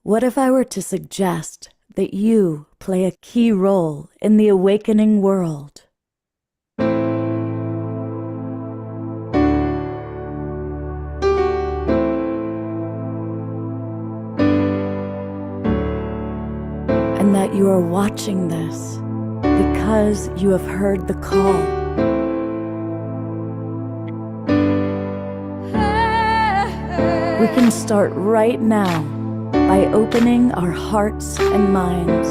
What if I were to suggest that you play a key role in the awakening world? And that you are watching this because you have heard the call. We can start right now by opening our hearts and minds.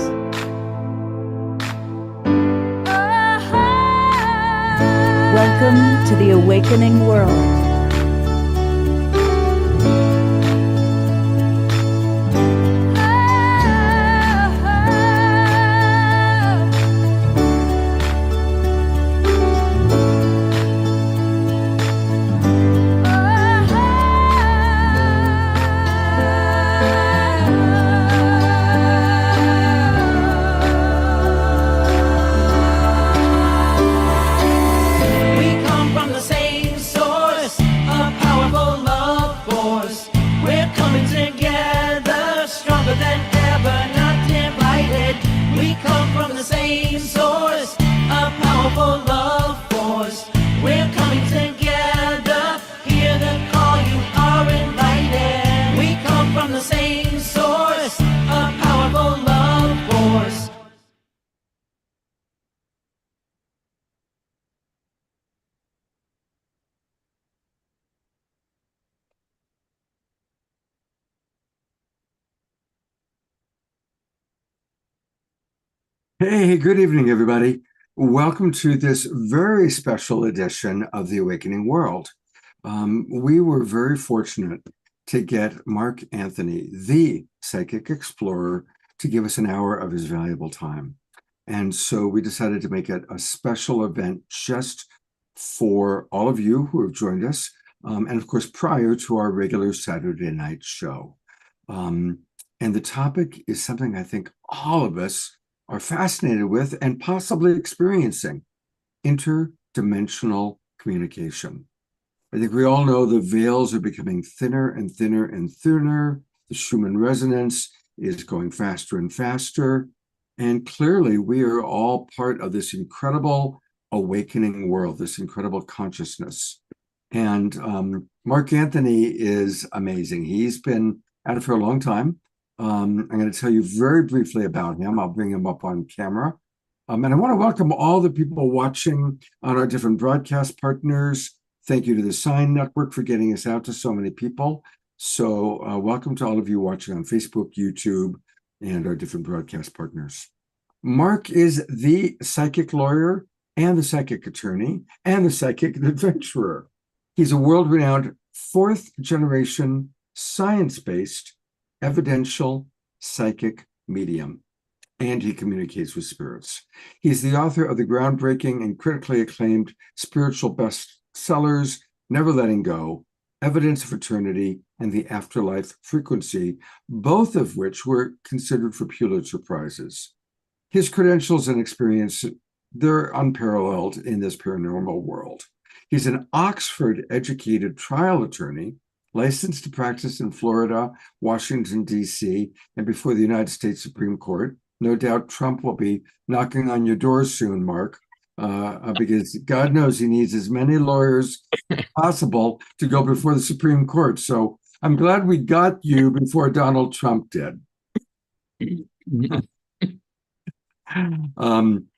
Welcome to the awakening world. Hey, good evening, everybody. Welcome to this very special edition of The Awakening World. We were very fortunate to get Mark Anthony, the psychic explorer, to give us an hour of his valuable time. And so we decided to make it a special event just for all of you who have joined us, and of course, prior to our regular Saturday night show. And the topic is something I think all of us are fascinated with and possibly experiencing: interdimensional communication. I think we all know the veils are becoming thinner and thinner and thinner. The Schumann resonance is going faster and faster. And clearly, we are all part of this incredible awakening world, this incredible consciousness. And Mark Anthony is amazing. He's been at it for a long time. I'm going to tell you very briefly about him. I'll bring him up on camera. And I want to welcome all the people watching on our different broadcast partners. Thank you to the Sign Network for getting us out to so many people. So welcome to all of you watching on Facebook, YouTube, and our different broadcast partners. Mark is the psychic lawyer and the psychic attorney and the psychic adventurer. He's a world-renowned fourth-generation science-based evidential psychic medium, and he communicates with spirits. He's the author of the groundbreaking and critically acclaimed spiritual bestsellers, Never Letting Go, Evidence of Eternity, and The Afterlife Frequency, both of which were considered for Pulitzer Prizes. His credentials and experience, they're unparalleled in this paranormal world. He's an Oxford-educated trial attorney, licensed to practice in Florida, Washington, D.C., and before the United States Supreme Court. No doubt Trump will be knocking on your door soon, Mark, because God knows he needs as many lawyers as possible to go before the Supreme Court. So I'm glad we got you before Donald Trump did.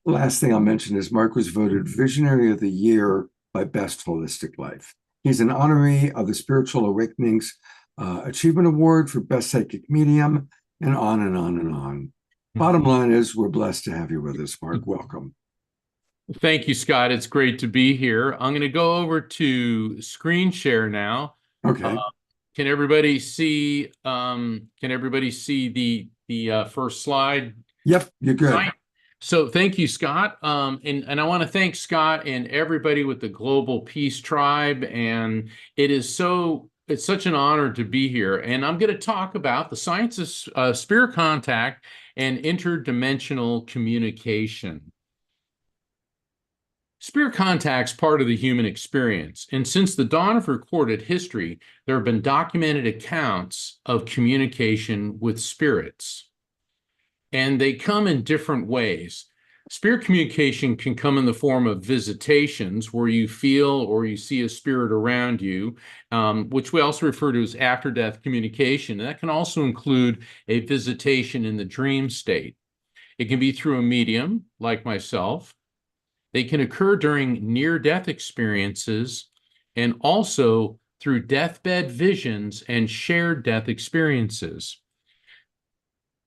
Last thing I'll mention is Mark was voted Visionary of the Year by Best Holistic Life. He's an honoree of the Spiritual Awakenings Achievement Award for Best Psychic Medium, and on and on and on. Bottom line is, we're blessed to have you with us, Mark. Welcome. Thank you, Scott. It's great to be here. I'm going to go over to screen share now. Okay. Can everybody see? Can everybody see the first slide? Yep, you're good. Right. So thank you, Scott. And I want to thank Scott and everybody with the Global Peace Tribe. And it's such an honor to be here. And I'm going to talk about the science of spirit contact and interdimensional communication. Spirit contact's part of the human experience, and since the dawn of recorded history, there have been documented accounts of communication with spirits, and they come in different ways. Spirit communication can come in the form of visitations, where you feel or you see a spirit around you, which we also refer to as after-death communication. And that can also include a visitation in the dream state. It can be through a medium, like myself. They can occur during near-death experiences and also through deathbed visions and shared death experiences.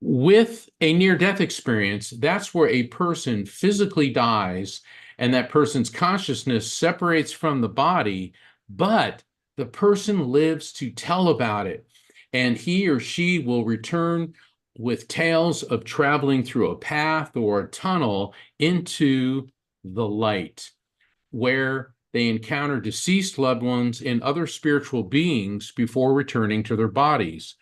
With a near-death experience, that's where a person physically dies and that person's consciousness separates from the body, but the person lives to tell about it, and he or she will return with tales of traveling through a path or a tunnel into the light, where they encounter deceased loved ones and other spiritual beings before returning to their bodies.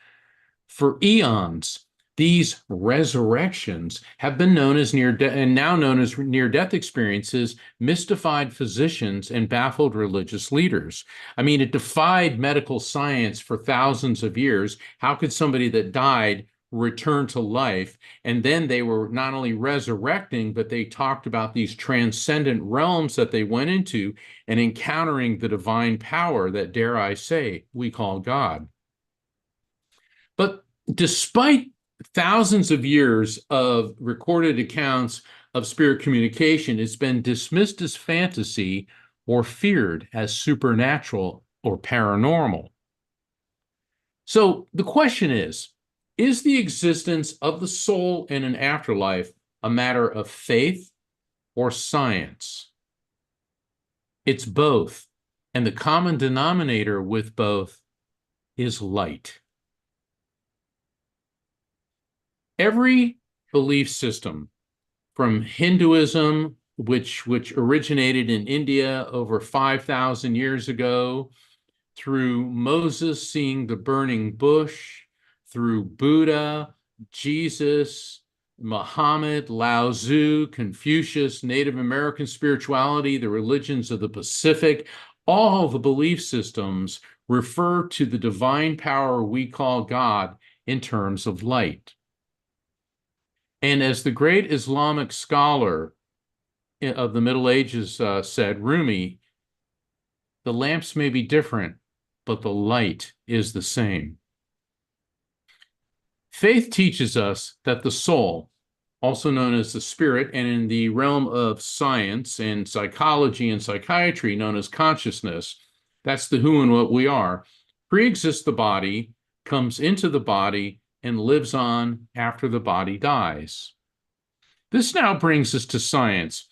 For eons, these resurrections have been known as near-death experiences, mystified physicians and baffled religious leaders. I mean, it defied medical science for thousands of years. How could somebody that died return to life? And then they were not only resurrecting, but they talked about these transcendent realms that they went into and encountering the divine power that, dare I say, we call God. But despite thousands of years of recorded accounts of spirit communication, it's been dismissed as fantasy or feared as supernatural or paranormal. So the question is the existence of the soul in an afterlife a matter of faith or science? It's both, and the common denominator with both is light. Every belief system, from Hinduism, which originated in India over 5,000 years ago, through Moses seeing the burning bush, through Buddha, Jesus, Muhammad, Lao Tzu, Confucius, Native American spirituality, the religions of the Pacific, all the belief systems refer to the divine power we call God in terms of light. And as the great Islamic scholar of the Middle Ages said, Rumi, the lamps may be different, but the light is the same. Faith teaches us that the soul, also known as the spirit, and in the realm of science and psychology and psychiatry known as consciousness, that's the who and what we are, pre-exists the body, comes into the body, and lives on after the body dies. This now brings us to science.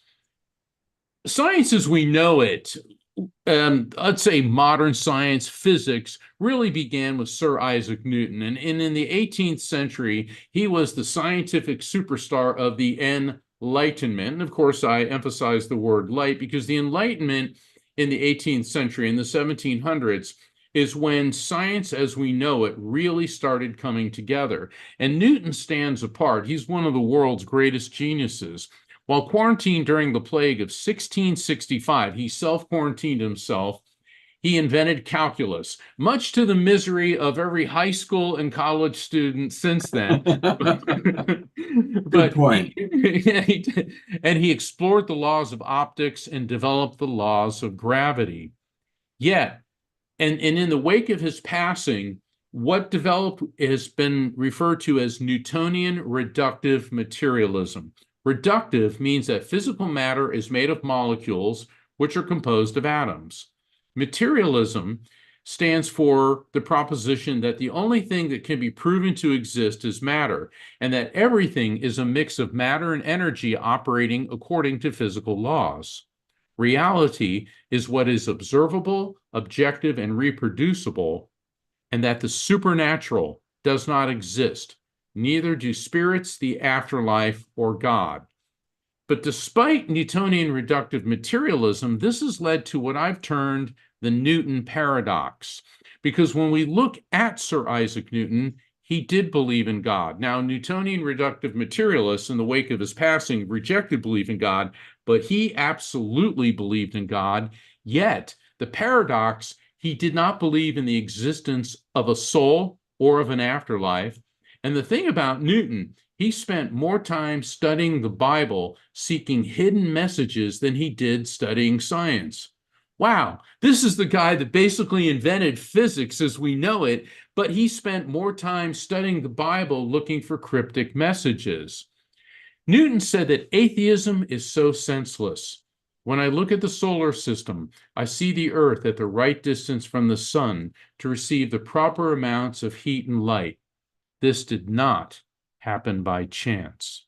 Science as we know it, I'd say modern science, physics, really began with Sir Isaac Newton. And in the 18th century, he was the scientific superstar of the Enlightenment. And of course, I emphasize the word light because the Enlightenment in the 18th century, in the 1700s, is when science as we know it really started coming together. And Newton stands apart. He's one of the world's greatest geniuses. While quarantined during the plague of 1665, he self-quarantined himself. He invented calculus, much to the misery of every high school and college student since then. Good point. And he explored the laws of optics and developed the laws of gravity. Yet, and in the wake of his passing, what developed has been referred to as Newtonian reductive materialism. Reductive means that physical matter is made of molecules, which are composed of atoms. Materialism stands for the proposition that the only thing that can be proven to exist is matter, and that everything is a mix of matter and energy operating according to physical laws. Reality is what is observable, objective, and reproducible, and that the supernatural does not exist. Neither do spirits, the afterlife, or God. But despite Newtonian reductive materialism, this has led to what I've termed the Newton paradox. Because when we look at Sir Isaac Newton, he did believe in God. Now, Newtonian reductive materialists, in the wake of his passing, rejected belief in God, but he absolutely believed in God. Yet, the paradox, he did not believe in the existence of a soul or of an afterlife. And the thing about Newton, he spent more time studying the Bible, seeking hidden messages, than he did studying science. Wow, this is the guy that basically invented physics as we know it, but he spent more time studying the Bible looking for cryptic messages. Newton said that atheism is so senseless. When I look at the solar system, I see the Earth at the right distance from the sun to receive the proper amounts of heat and light. This did not happen by chance.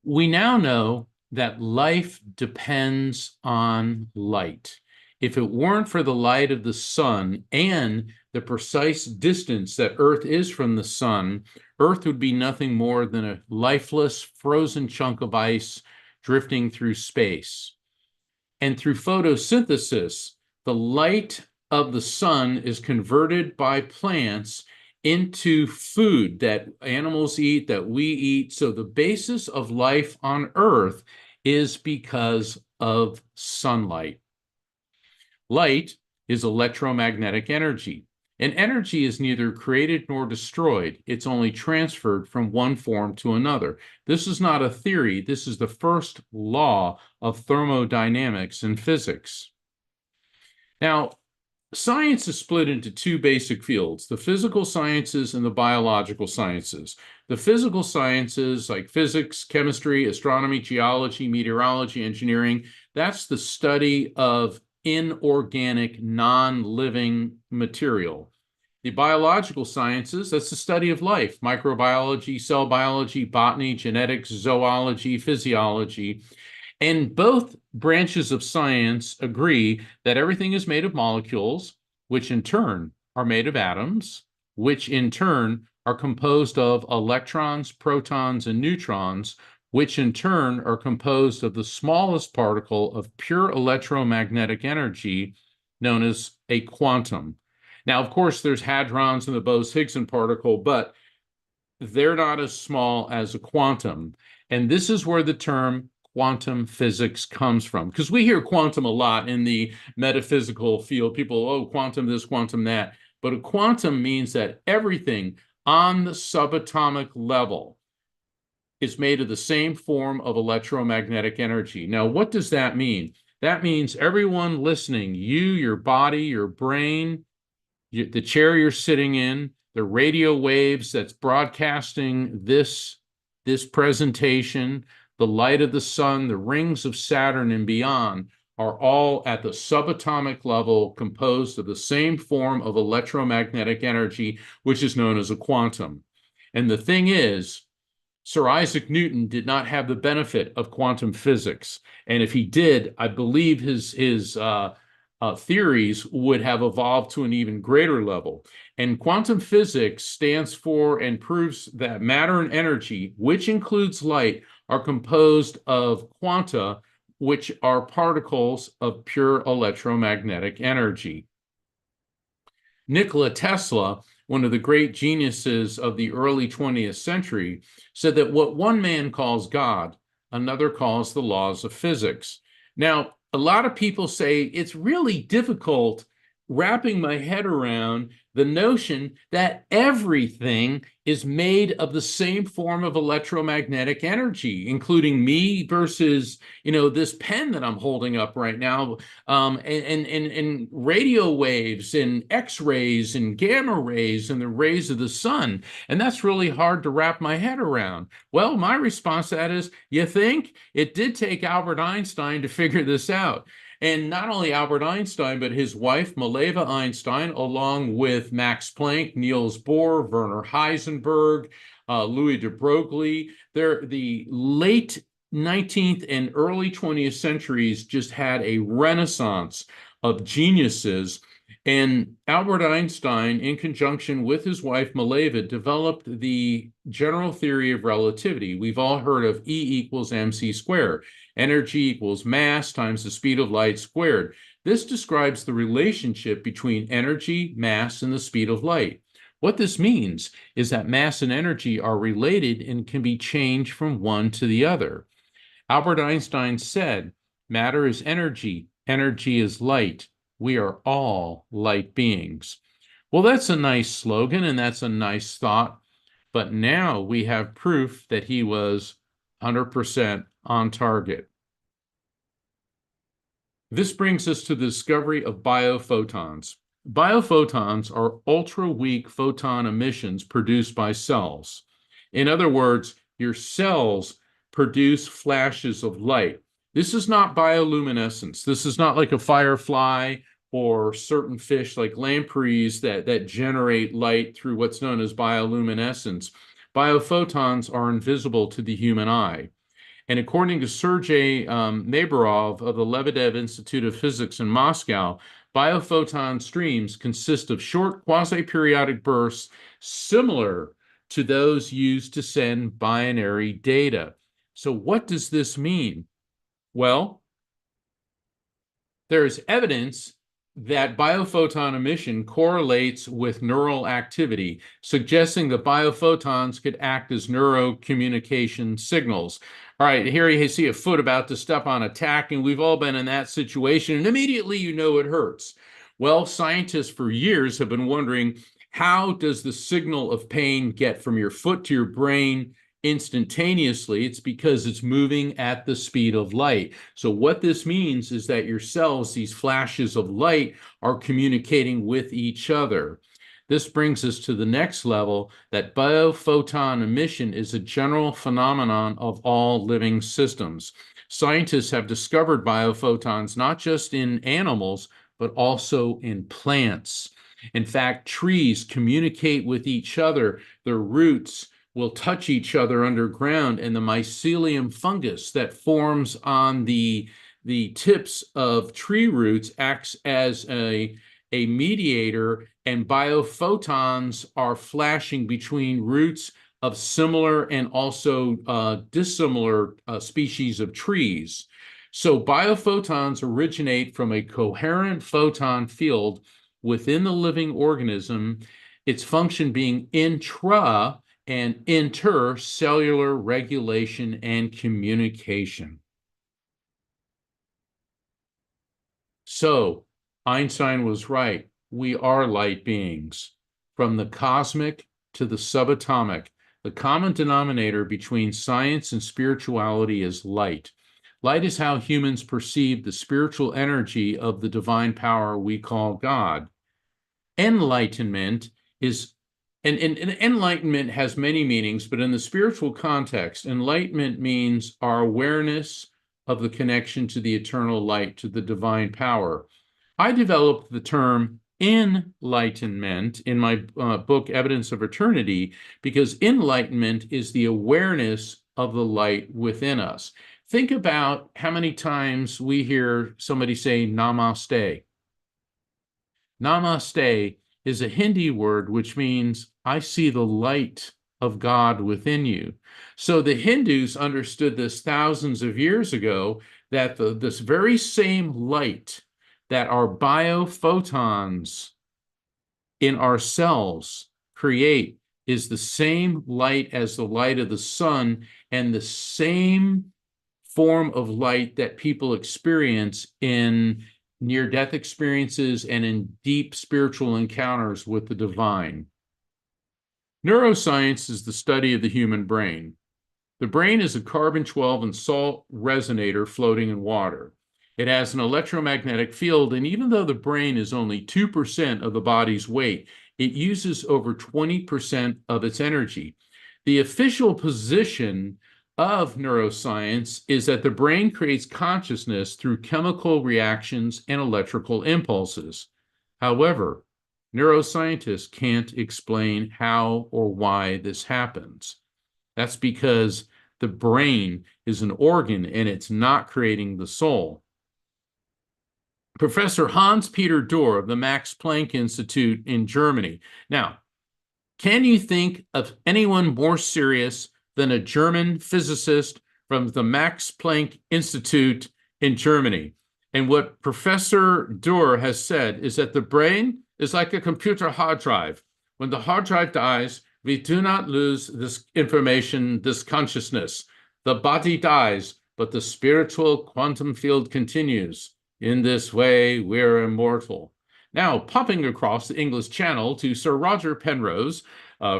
We now know that life depends on light. If it weren't for the light of the sun and the precise distance that Earth is from the sun, Earth would be nothing more than a lifeless, frozen chunk of ice drifting through space. And through photosynthesis, the light of the sun is converted by plants into food that animals eat, that we eat. So the basis of life on Earth is because of sunlight. Light is electromagnetic energy, and energy is neither created nor destroyed. It's only transferred from one form to another. This is not a theory. This is the first law of thermodynamics in physics. Now, science is split into two basic fields, the physical sciences and the biological sciences. The physical sciences, like physics, chemistry, astronomy, geology, meteorology, engineering, that's the study of inorganic, non-living material. The biological sciences, that's the study of life, microbiology, cell biology, botany, genetics, zoology, physiology. And both branches of science agree that everything is made of molecules, which in turn are made of atoms, which in turn are composed of electrons, protons, and neutrons, which in turn are composed of the smallest particle of pure electromagnetic energy known as a quantum. Now, of course, there's hadrons in the Bose-Higgs particle, but they're not as small as a quantum. And this is where the term quantum physics comes from, because we hear quantum a lot in the metaphysical field. People, oh, quantum this, quantum that. But a quantum means that everything on the subatomic level is made of the same form of electromagnetic energy. Now, what does that mean? That means everyone listening, you, your body, your brain, the chair you're sitting in, the radio waves that's broadcasting this presentation, the light of the sun, the rings of Saturn and beyond are all at the subatomic level composed of the same form of electromagnetic energy, which is known as a quantum. And the thing is, Sir Isaac Newton did not have the benefit of quantum physics. And if he did, I believe his theories would have evolved to an even greater level. And quantum physics stands for and proves that matter and energy, which includes light, are composed of quanta, which are particles of pure electromagnetic energy. Nikola Tesla, one of the great geniuses of the early 20th century, said that what one man calls God, another calls the laws of physics. Now, a lot of people say it's really difficult wrapping my head around the notion that everything is made of the same form of electromagnetic energy, including me versus, this pen that I'm holding up right now, and radio waves and X-rays and gamma rays and the rays of the sun. And that's really hard to wrap my head around. Well, my response to that is, you think? It did take Albert Einstein to figure this out. And not only Albert Einstein, but his wife, Mileva Einstein, along with Max Planck, Niels Bohr, Werner Heisenberg, Louis de Broglie. The late 19th and early 20th centuries just had a renaissance of geniuses. And Albert Einstein, in conjunction with his wife, Mileva, developed the general theory of relativity. We've all heard of E equals mc squared. Energy equals mass times the speed of light squared. This describes the relationship between energy, mass, and the speed of light. What this means is that mass and energy are related and can be changed from one to the other. Albert Einstein said, matter is energy, energy is light. We are all light beings. Well, that's a nice slogan and that's a nice thought, but now we have proof that he was 100% on target. This brings us to the discovery of biophotons. Biophotons are ultra-weak photon emissions produced by cells. In other words, your cells produce flashes of light. This is not bioluminescence. This is not like a firefly or certain fish like lampreys that generate light through what's known as bioluminescence. Biophotons are invisible to the human eye. And according to Sergei Naborov of the Lebedev Institute of Physics in Moscow, biophoton streams consist of short quasi-periodic bursts similar to those used to send binary data. So what does this mean? Well, there is evidence that biophoton emission correlates with neural activity, suggesting that biophotons could act as neurocommunication signals. All right, here you see a foot about to step on a tack, and we've all been in that situation, and immediately you know it hurts. Well, scientists for years have been wondering, how does the signal of pain get from your foot to your brain instantaneously? It's because it's moving at the speed of light. So what this means is that your cells, these flashes of light, are communicating with each other. This brings us to the next level, that biophoton emission is a general phenomenon of all living systems. Scientists have discovered biophotons not just in animals, but also in plants. In fact, trees communicate with each other. Their roots will touch each other underground, and the mycelium fungus that forms on the tips of tree roots acts as a mediator, and biophotons are flashing between roots of similar and also dissimilar species of trees. So biophotons originate from a coherent photon field within the living organism, its function being intra and intercellular regulation and communication. So Einstein was right. We are light beings. From the cosmic to the subatomic, the common denominator between science and spirituality is light. Light is how humans perceive the spiritual energy of the divine power we call God. Enlightenment is, and enlightenment has many meanings, but in the spiritual context, enlightenment means our awareness of the connection to the eternal light, to the divine power. I developed the term enlightenment in my book, Evidence of Eternity, because enlightenment is the awareness of the light within us. Think about how many times we hear somebody say namaste. Namaste is a Hindi word which means I see the light of God within you. So the Hindus understood this thousands of years ago, that this very same light that our biophotons in our cells create is the same light as the light of the sun, and the same form of light that people experience in near-death experiences and in deep spiritual encounters with the divine. Neuroscience is the study of the human brain. The brain is a carbon-12 and salt resonator floating in water. It has an electromagnetic field, and even though the brain is only 2% of the body's weight, it uses over 20% of its energy. The official position of neuroscience is that the brain creates consciousness through chemical reactions and electrical impulses. However, neuroscientists can't explain how or why this happens. That's because the brain is an organ and it's not creating the soul. Professor Hans-Peter Dürr of the Max Planck Institute in Germany. Now, can you think of anyone more serious than a German physicist from the Max Planck Institute in Germany? And what Professor Dürr has said is that the brain is like a computer hard drive. When the hard drive dies, we do not lose this information, this consciousness. The body dies, but the spiritual quantum field continues. In this way, we're immortal. Now, popping across the English Channel to Sir Roger Penrose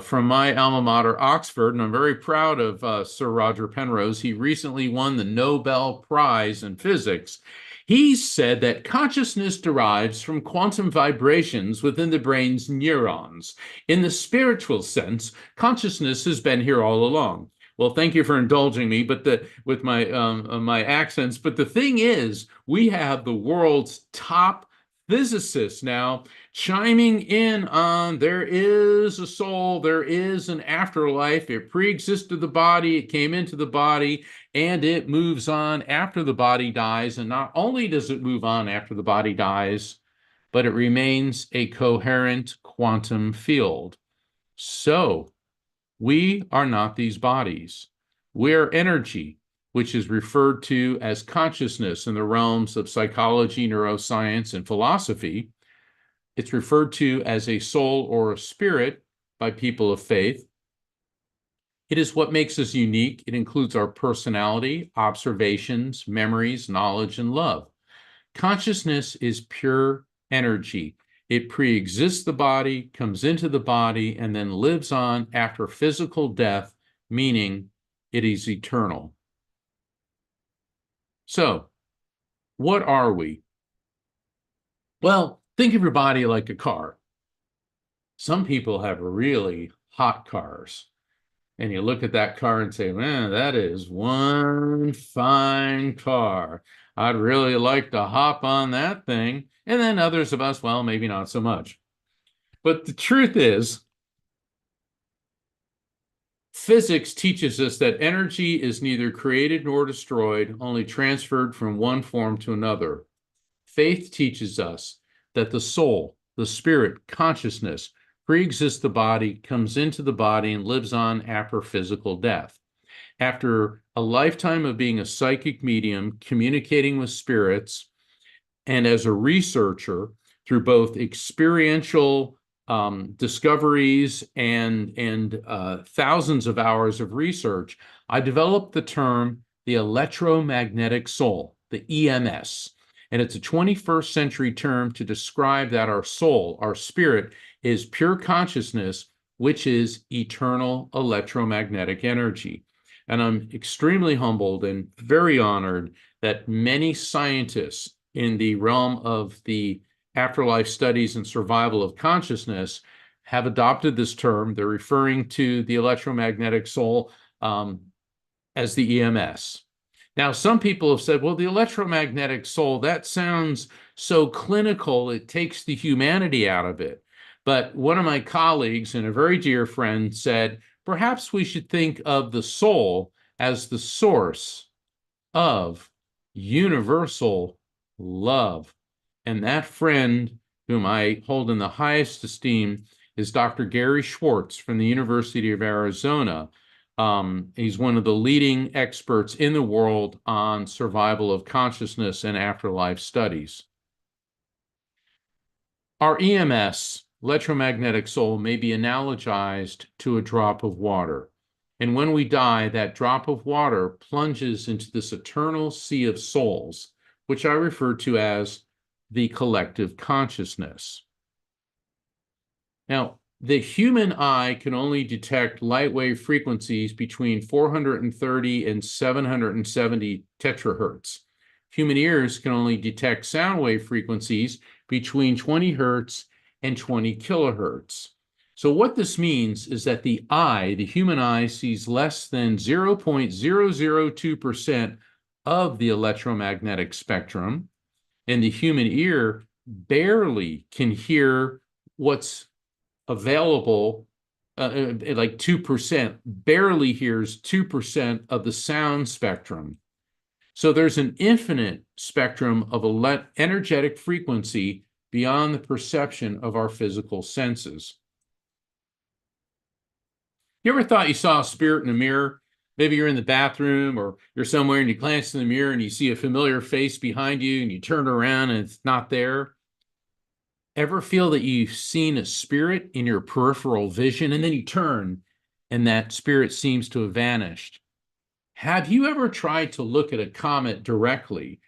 from my alma mater, Oxford, and I'm very proud of Sir Roger Penrose. He recently won the Nobel Prize in Physics. He said that consciousness derives from quantum vibrations within the brain's neurons. In the spiritual sense, consciousness has been here all along. Well, thank you for indulging me, but with my my accents. But the thing is, we have the world's top physicists now chiming in on there is a soul, there is an afterlife. It pre-existed the body, it came into the body, and it moves on after the body dies. And not only does it move on after the body dies, but it remains a coherent quantum field. So we are not these bodies. We're energy, which is referred to as consciousness in the realms of psychology, neuroscience, and philosophy. It's referred to as a soul or a spirit by people of faith. It is what makes us unique. It includes our personality, observations, memories, knowledge, and love. Consciousness is pure energy. It pre-exists the body, comes into the body, and then lives on after physical death, meaning it is eternal. So, what are we? Well, think of your body like a car. Some people have really hot cars. And you look at that car and say, man, that is one fine car. I'd really like to hop on that thing. And then others of us, well, maybe not so much. But the truth is, physics teaches us that energy is neither created nor destroyed, only transferred from one form to another. Faith teaches us that the soul, the spirit, consciousness, pre-exists the body, comes into the body, and lives on after physical death. After a lifetime of being a psychic medium, communicating with spirits, and as a researcher through both experiential discoveries and thousands of hours of research, I developed the term the electromagnetic soul, the EMS. And it's a 21st century term to describe that our soul, our spirit, is pure consciousness, which is eternal electromagnetic energy. And I'm extremely humbled and very honored that many scientists in the realm of the afterlife studies and survival of consciousness have adopted this term. They're referring to the electromagnetic soul as the EMS. Now, some people have said, well, the electromagnetic soul, that sounds so clinical, it takes the humanity out of it. But one of my colleagues and a very dear friend said, perhaps we should think of the soul as the source of universal love. And that friend, whom I hold in the highest esteem, is Dr. Gary Schwartz from the University of Arizona. He's one of the leading experts in the world on survival of consciousness and afterlife studies. Our EMS, electromagnetic soul, may be analogized to a drop of water. And when we die, that drop of water plunges into this eternal sea of souls, which I refer to as the collective consciousness. Now, the human eye can only detect light wave frequencies between 430 and 770 terahertz. Human ears can only detect sound wave frequencies between 20 hertz and 20 kilohertz. So what this means is that the eye, the human eye, sees less than 0.002% of the electromagnetic spectrum, and the human ear barely can hear what's available, like 2%, barely hears 2% of the sound spectrum. So there's an infinite spectrum of energetic frequency beyond the perception of our physical senses. You ever thought you saw a spirit in a mirror? Maybe you're in the bathroom or you're somewhere and you glance in the mirror and you see a familiar face behind you and you turn around and it's not there. Ever feel that you've seen a spirit in your peripheral vision and then you turn and that spirit seems to have vanished? Have you ever tried to look at a comet directly?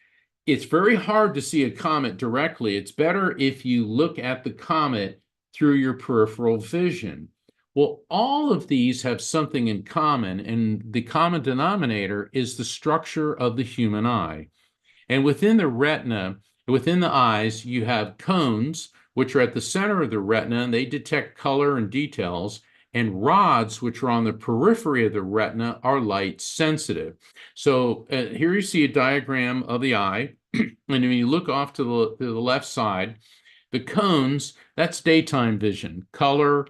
It's very hard to see a comet directly. It's better if you look at the comet through your peripheral vision. Well, all of these have something in common, and the common denominator is the structure of the human eye. And within the retina, within the eyes, you have cones, which are at the center of the retina, and they detect color and details, and rods, which are on the periphery of the retina, are light sensitive. So here you see a diagram of the eye, and when you look off to the left side, the cones, that's daytime vision, color,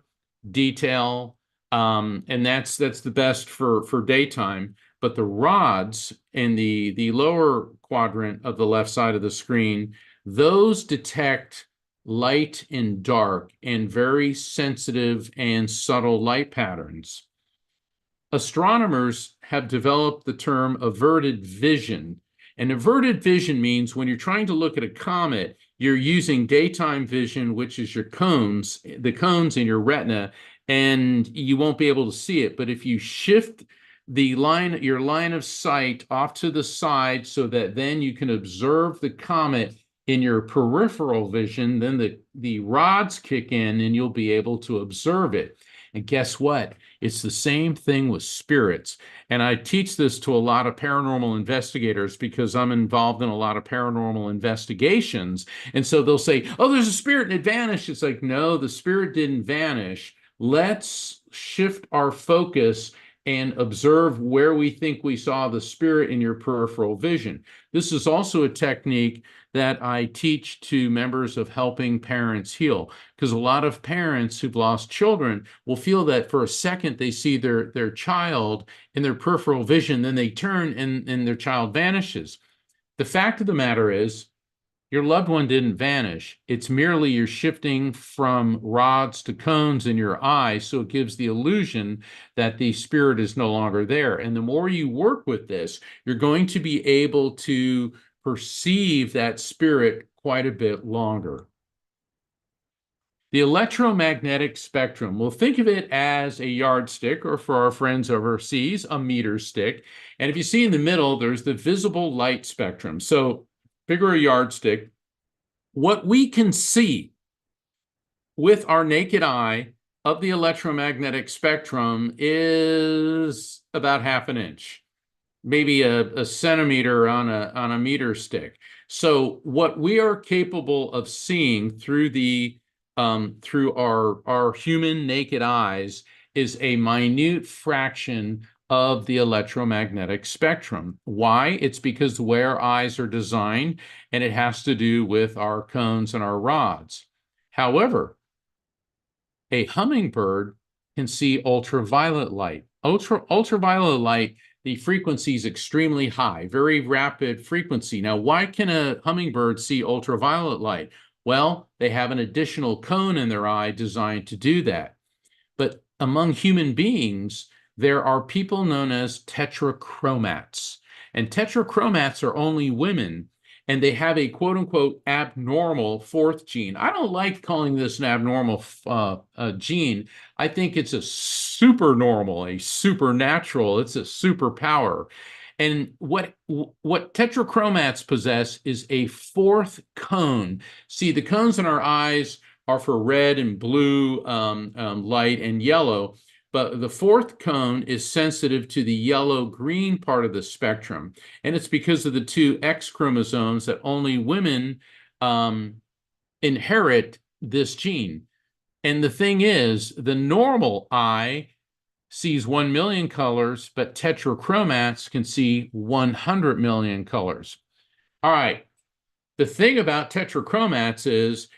detail, and that's the best for daytime. But the rods in the lower quadrant of the left side of the screen, those detect light and dark and very sensitive and subtle light patterns. Astronomers have developed the term averted vision. And averted vision means when you're trying to look at a comet, you're using daytime vision, which is your cones, the cones in your retina, and you won't be able to see it. But if you shift your line of sight off to the side so that then you can observe the comet in your peripheral vision, then the rods kick in and you'll be able to observe it. And guess what? It's the same thing with spirits. And I teach this to a lot of paranormal investigators because I'm involved in a lot of paranormal investigations. And so they'll say, oh, there's a spirit and it vanished. It's like, no, the spirit didn't vanish. Let's shift our focus and observe where we think we saw the spirit in your peripheral vision. This is also a technique that I teach to members of Helping Parents Heal, because a lot of parents who've lost children will feel that for a second they see their child in their peripheral vision, then they turn and their child vanishes. The fact of the matter is, your loved one didn't vanish. It's merely you're shifting from rods to cones in your eye, so it gives the illusion that the spirit is no longer there. And the more you work with this, you're going to be able to perceive that spirit quite a bit longer. The electromagnetic spectrum, we'll think of it as a yardstick, or for our friends overseas, a meter stick. And if you see in the middle, there's the visible light spectrum. So figure a yardstick. What we can see with our naked eye of the electromagnetic spectrum is about half an inch, maybe a centimeter on a meter stick. So what we are capable of seeing through through our human naked eyes is a minute fraction of the electromagnetic spectrum. Why? It's because the way our eyes are designed, and it has to do with our cones and our rods. However, a hummingbird can see ultraviolet light. Ultraviolet light, the frequency is extremely high, very rapid frequency. Now, why can a hummingbird see ultraviolet light? Well, they have an additional cone in their eye designed to do that. But among human beings, there are people known as tetrachromats. And tetrachromats are only women, and they have a quote-unquote abnormal fourth gene. I don't like calling this an abnormal gene. I think it's a supernormal, a supernatural. It's a superpower. And what tetrachromats possess is a fourth cone. See, the cones in our eyes are for red and blue light and yellow. But the fourth cone is sensitive to the yellow-green part of the spectrum. And it's because of the two X chromosomes that only women inherit this gene. And the thing is, the normal eye sees 1 million colors, but tetrachromats can see 100 million colors. All right. The thing about tetrachromats is,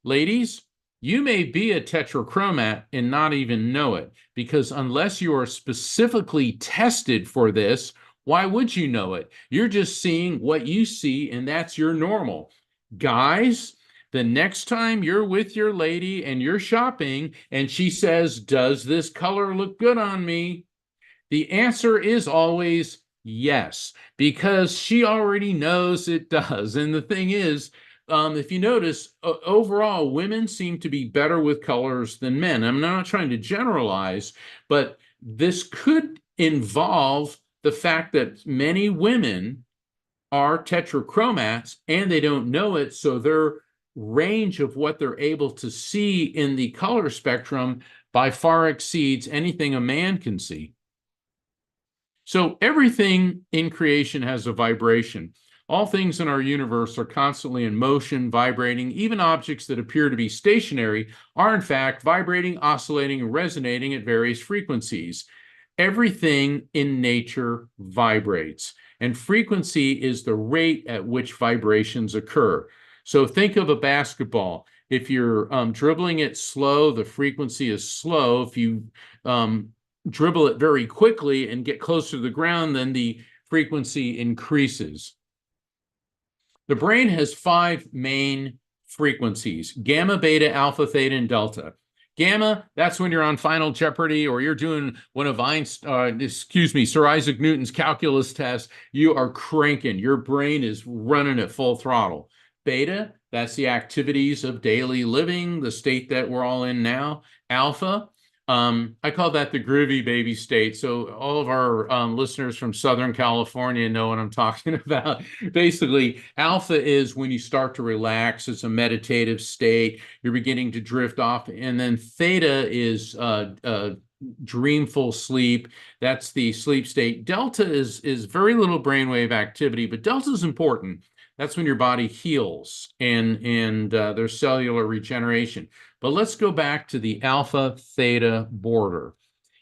ladies, you may be a tetrachromat and not even know it, because unless you are specifically tested for this, why would you know it? You're just seeing what you see, and that's your normal. Guys, the next time you're with your lady and you're shopping and she says, does this color look good on me? The answer is always yes, because she already knows it does. And the thing is, if you notice, overall, women seem to be better with colors than men. I'm not trying to generalize, but this could involve the fact that many women are tetrachromats and they don't know it, so their range of what they're able to see in the color spectrum by far exceeds anything a man can see. So everything in creation has a vibration. All things in our universe are constantly in motion, vibrating. Even objects that appear to be stationary are in fact vibrating, oscillating, and resonating at various frequencies. Everything in nature vibrates, and frequency is the rate at which vibrations occur. So think of a basketball. If you're dribbling it slow, the frequency is slow. If you dribble it very quickly and get closer to the ground, then the frequency increases. The brain has 5 main frequencies: gamma, beta, alpha, theta, and delta. Gamma, that's when you're on Final Jeopardy or you're doing one of Sir Isaac Newton's calculus tests. You are cranking. Your brain is running at full throttle. Beta, that's the activities of daily living, the state that we're all in now. Alpha, I call that the groovy baby state. So all of our listeners from Southern California know what I'm talking about. Basically, alpha is when you start to relax. It's a meditative state. You're beginning to drift off. And then theta is dreamful sleep. That's the sleep state. Delta is very little brainwave activity, but delta is important. That's when your body heals and there's cellular regeneration. But let's go back to the alpha-theta border.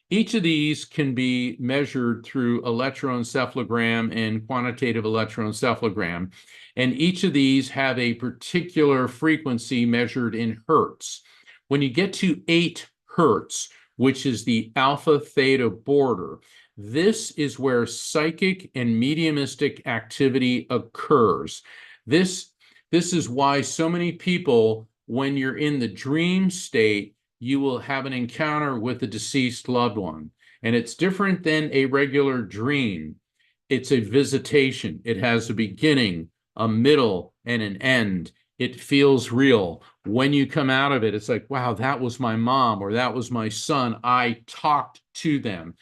Each of these can be measured through electroencephalogram and quantitative electroencephalogram. And each of these have a particular frequency measured in hertz. When you get to 8 hertz, which is the alpha-theta border, this is where psychic and mediumistic activity occurs. This is why so many people, when you're in the dream state, you will have an encounter with a deceased loved one. And it's different than a regular dream. It's a visitation. It has a beginning, a middle, and an end. It feels real. When you come out of it, it's like, wow, that was my mom or that was my son. I talked to them.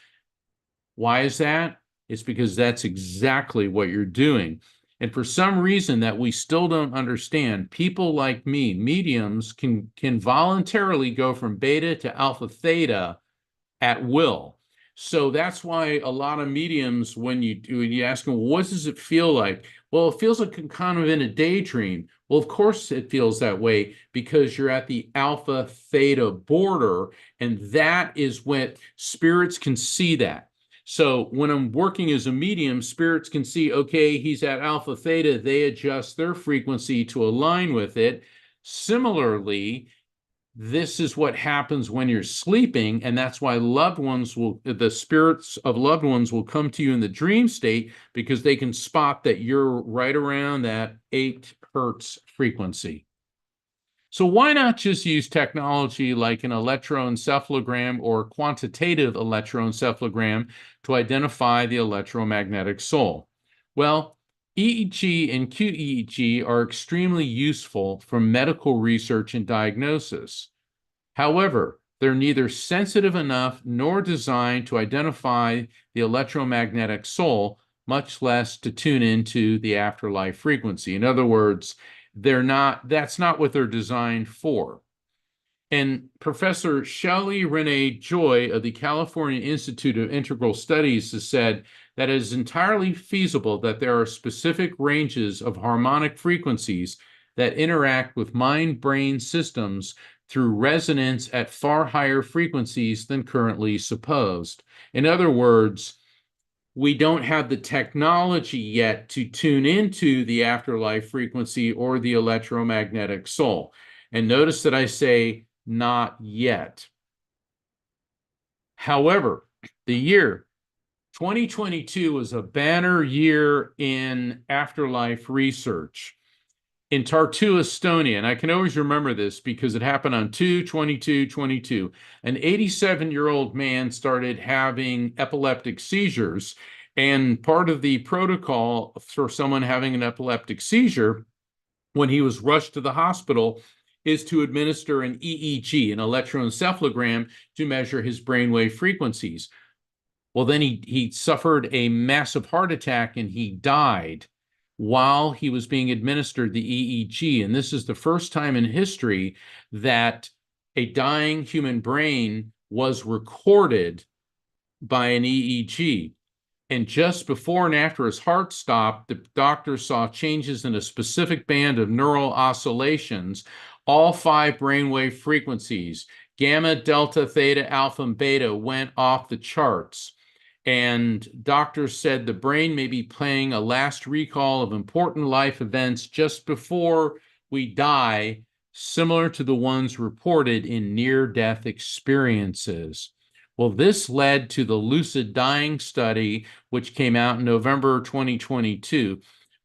Why is that? It's because that's exactly what you're doing. And for some reason that we still don't understand, people like me, mediums, can voluntarily go from beta to alpha theta at will. So that's why a lot of mediums, when you ask them, what does it feel like? Well, it feels like kind of in a daydream. Well, of course it feels that way because you're at the alpha theta border, and that is when spirits can see that. So when I'm working as a medium, spirits can see, okay, he's at alpha theta. They adjust their frequency to align with it. Similarly, this is what happens when you're sleeping, and that's why the spirits of loved ones will come to you in the dream state, because they can spot that you're right around that 8 hertz frequency. So why not just use technology like an electroencephalogram or quantitative electroencephalogram to identify the electromagnetic soul? Well, EEG and QEEG are extremely useful for medical research and diagnosis. However, they're neither sensitive enough nor designed to identify the electromagnetic soul, much less to tune into the afterlife frequency. In other words, that's not what they're designed for. And Professor Shelley Renee Joy of the California Institute of Integral Studies has said that it is entirely feasible that there are specific ranges of harmonic frequencies that interact with mind-brain systems through resonance at far higher frequencies than currently supposed. In other words, we don't have the technology yet to tune into the afterlife frequency or the electromagnetic soul. And notice that I say not yet. However, the year 2022 was a banner year in afterlife research. In Tartu, Estonia, and I can always remember this because it happened on 2/22/22, an 87-year-old man started having epileptic seizures, and part of the protocol for someone having an epileptic seizure when he was rushed to the hospital is to administer an EEG, an electroencephalogram, to measure his brainwave frequencies. Well, then he suffered a massive heart attack and he died while he was being administered the EEG. And this is the first time in history that a dying human brain was recorded by an EEG. And just before and after his heart stopped, the doctors saw changes in a specific band of neural oscillations, all 5 brainwave frequencies, gamma, delta, theta, alpha, and beta, went off the charts. And doctors said the brain may be playing a last recall of important life events just before we die, similar to the ones reported in near-death experiences. Well, this led to the lucid dying study, which came out in November 2022.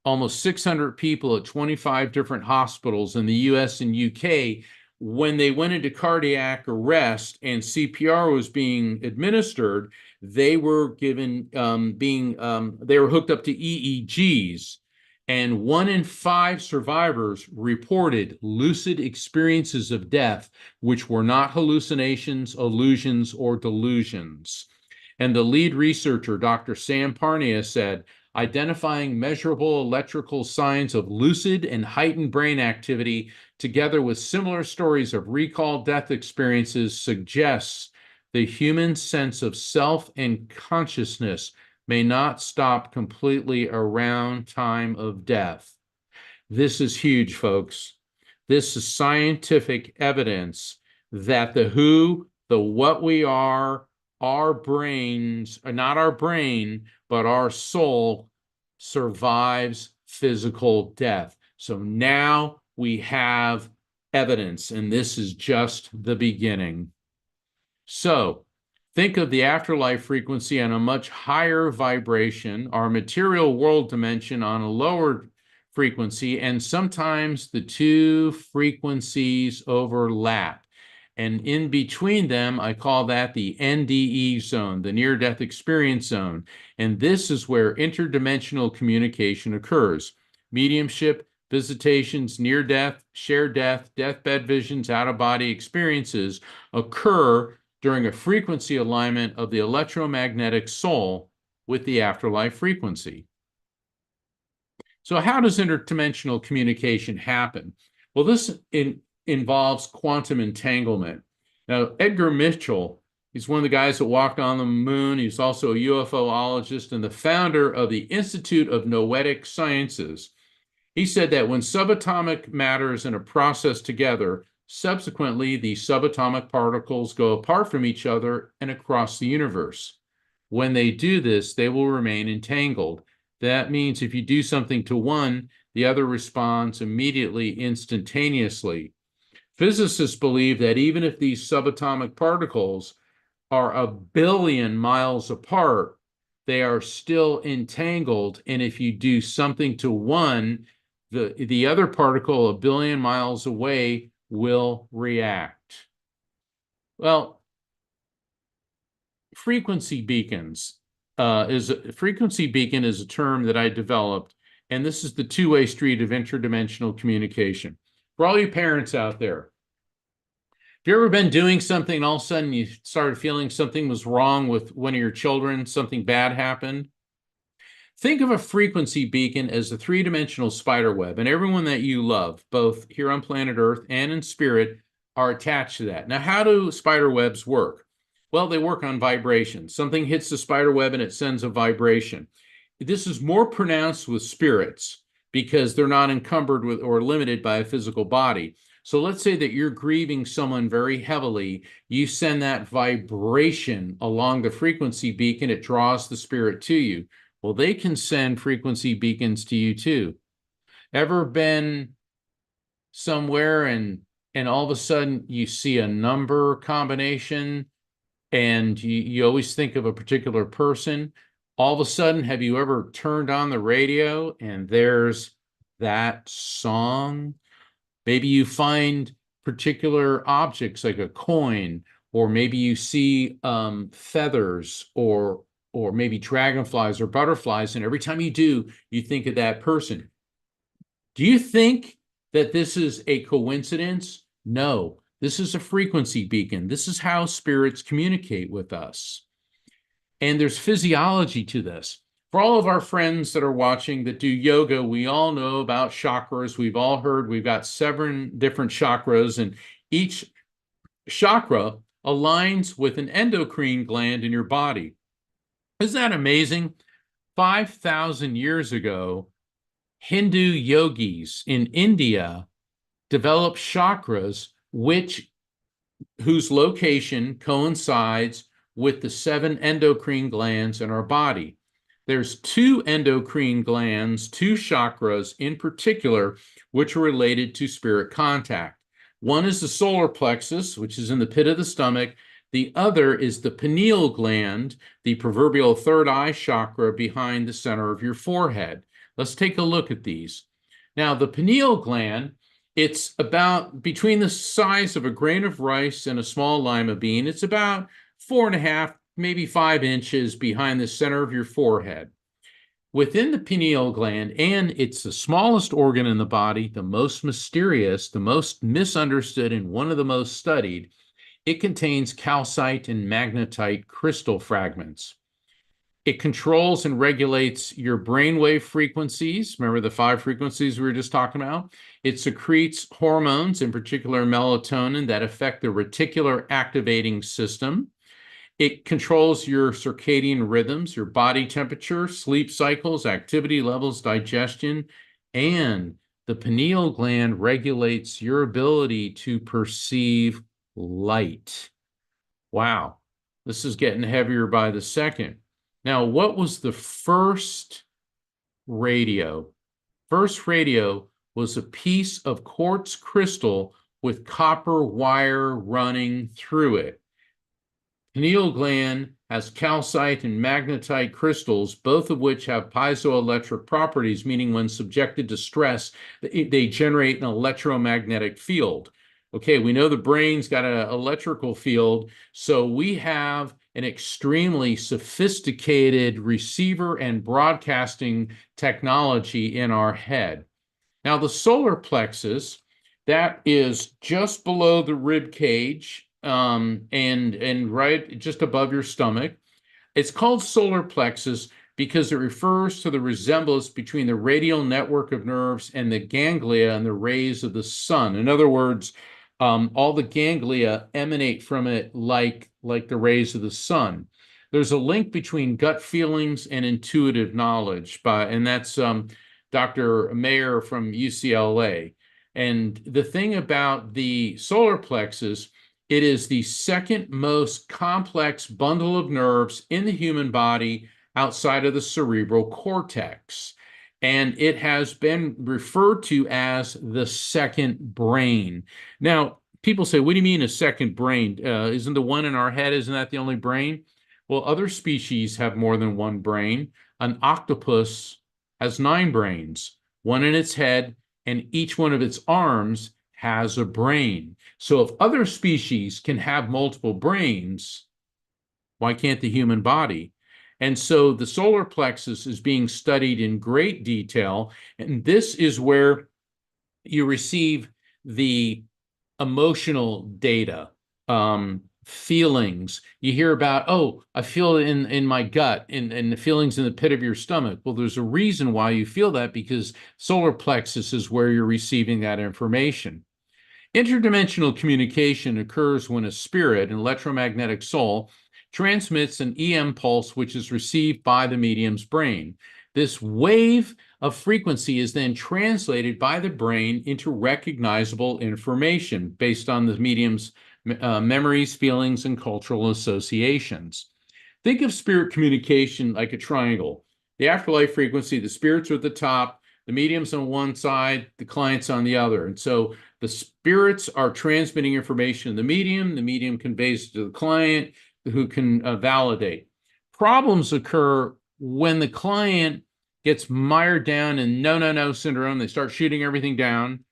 Almost 600 people at 25 different hospitals in the US and UK, when they went into cardiac arrest and CPR was being administered, they were given they were hooked up to EEGs, and 1 in 5 survivors reported lucid experiences of death, which were not hallucinations, illusions, or delusions. And the lead researcher, Dr. Sam Parnia, said, identifying measurable electrical signs of lucid and heightened brain activity together with similar stories of recall death experiences suggests the human sense of self and consciousness may not stop completely around time of death. This is huge, folks. This is scientific evidence that the who, the what we are, our brains, not our brain, but our soul survives physical death. So now we have evidence, and this is just the beginning. So think of the afterlife frequency on a much higher vibration, our material world dimension on a lower frequency, and sometimes the 2 frequencies overlap. And in between them, I call that the NDE zone, the near-death experience zone. And this is where interdimensional communication occurs. Mediumship, visitations, near-death, shared death, deathbed visions, out-of-body experiences occur during a frequency alignment of the electromagnetic soul with the afterlife frequency. So how does interdimensional communication happen? Well, this involves quantum entanglement. Now, Edgar Mitchell, he's one of the guys that walked on the moon. He's also a UFOologist and the founder of the Institute of Noetic Sciences. He said that when subatomic matter is in a process together, subsequently, the subatomic particles go apart from each other and across the universe. When they do this, they will remain entangled. That means if you do something to one, the other responds immediately, instantaneously. Physicists believe that even if these subatomic particles are 1 billion miles apart, they are still entangled. And if you do something to one, the other particle 1 billion miles away will react. Well, frequency beacons frequency beacon is a term that I developed, and this is the 2-way street of interdimensional communication. For all you parents out there, have you ever been doing something and all of a sudden you started feeling something was wrong with one of your children, something bad happened? Think of a frequency beacon as a 3-dimensional spider web, and everyone that you love, both here on planet Earth and in spirit, are attached to that. Now, how do spider webs work? Well, they work on vibration. Something hits the spider web and it sends a vibration. This is more pronounced with spirits because they're not encumbered with or limited by a physical body. So let's say that you're grieving someone very heavily. You send that vibration along the frequency beacon. It draws the spirit to you. Well, they can send frequency beacons to you too. Ever been somewhere and all of a sudden you see a number combination and you always think of a particular person? All of a sudden, have you ever turned on the radio and there's that song? Maybe you find particular objects like a coin, or maybe you see feathers or maybe dragonflies or butterflies, and every time you do, you think of that person. Do you think that this is a coincidence? No, this is a frequency beacon. This is how spirits communicate with us. And there's physiology to this. For all of our friends that are watching that do yoga, we all know about chakras. We've all heard we've got 7 different chakras, and each chakra aligns with an endocrine gland in your body. Isn't that amazing? 5,000 years ago, Hindu yogis in India developed chakras whose location coincides with the 7 endocrine glands in our body. There's 2 endocrine glands, 2 chakras in particular, which are related to spirit contact. One is the solar plexus, which is in the pit of the stomach. The other is the pineal gland, the proverbial third eye chakra behind the center of your forehead. Let's take a look at these. Now, the pineal gland, it's about between the size of a grain of rice and a small lima bean. It's about 4.5, maybe 5 inches behind the center of your forehead. Within the pineal gland, and it's the smallest organ in the body, the most mysterious, the most misunderstood, and one of the most studied, it contains calcite and magnetite crystal fragments. It controls and regulates your brainwave frequencies. Remember the 5 frequencies we were just talking about? It secretes hormones, in particular melatonin, that affect the reticular activating system. It controls your circadian rhythms, your body temperature, sleep cycles, activity levels, digestion, and the pineal gland regulates your ability to perceive light. Wow, this is getting heavier by the second. Now, what was the first radio? First radio was a piece of quartz crystal with copper wire running through it. Pineal gland has calcite and magnetite crystals, both of which have piezoelectric properties, meaning when subjected to stress, they generate an electromagnetic field. Okay, we know the brain's got an electrical field, so we have an extremely sophisticated receiver and broadcasting technology in our head. Now, the solar plexus, that is just below the rib cage, and right just above your stomach. It's called solar plexus because it refers to the resemblance between the radial network of nerves and the ganglia and the rays of the sun. In other words, all the ganglia emanate from it like the rays of the sun. There's a link between gut feelings and intuitive knowledge, and that's Dr. Mayer from UCLA. And the thing about the solar plexus, it is the second most complex bundle of nerves in the human body outside of the cerebral cortex. And it has been referred to as the second brain. Now, people say, what do you mean a second brain? Isn't the one in our head, isn't that the only brain? Well, other species have more than one brain. An octopus has 9 brains, one in its head, and each one of its arms has a brain. So if other species can have multiple brains, why can't the human body? And so the solar plexus is being studied in great detail, and this is where you receive the emotional data, feelings. You hear about, oh, I feel it in my gut, and the feelings in the pit of your stomach. Well, there's a reason why you feel that, because solar plexus is where you're receiving that information. Interdimensional communication occurs when a spirit, an electromagnetic soul, transmits an EM pulse which is received by the medium's brain. This wave of frequency is then translated by the brain into recognizable information based on the medium's memories, feelings, and cultural associations. Think of spirit communication like a triangle. The afterlife frequency, the spirits are at the top, the medium's on one side, the client's on the other. And so the spirits are transmitting information to the medium conveys it to the client, who can validate. Problems occur when the client gets mired down in no syndrome. They start shooting everything down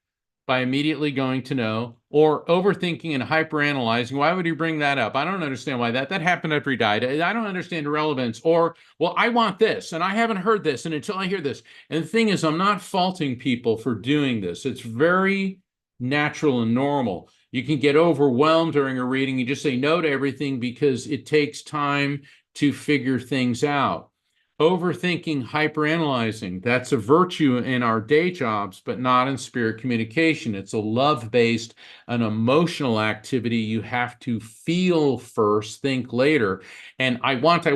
by immediately going to no, or overthinking and hyperanalyzing. Why would you bring that up? I don't understand why that happened after he died. I don't understand the relevance. Or, well, I want this, and I haven't heard this, and until I hear this. And the thing is, I'm not faulting people for doing this. It's very natural and normal. You can get overwhelmed during a reading. You just say no to everything because it takes time to figure things out. Overthinking, hyperanalyzing, that's a virtue in our day jobs, but not in spirit communication. It's a love-based, an emotional activity. You have to feel first, think later. And I want.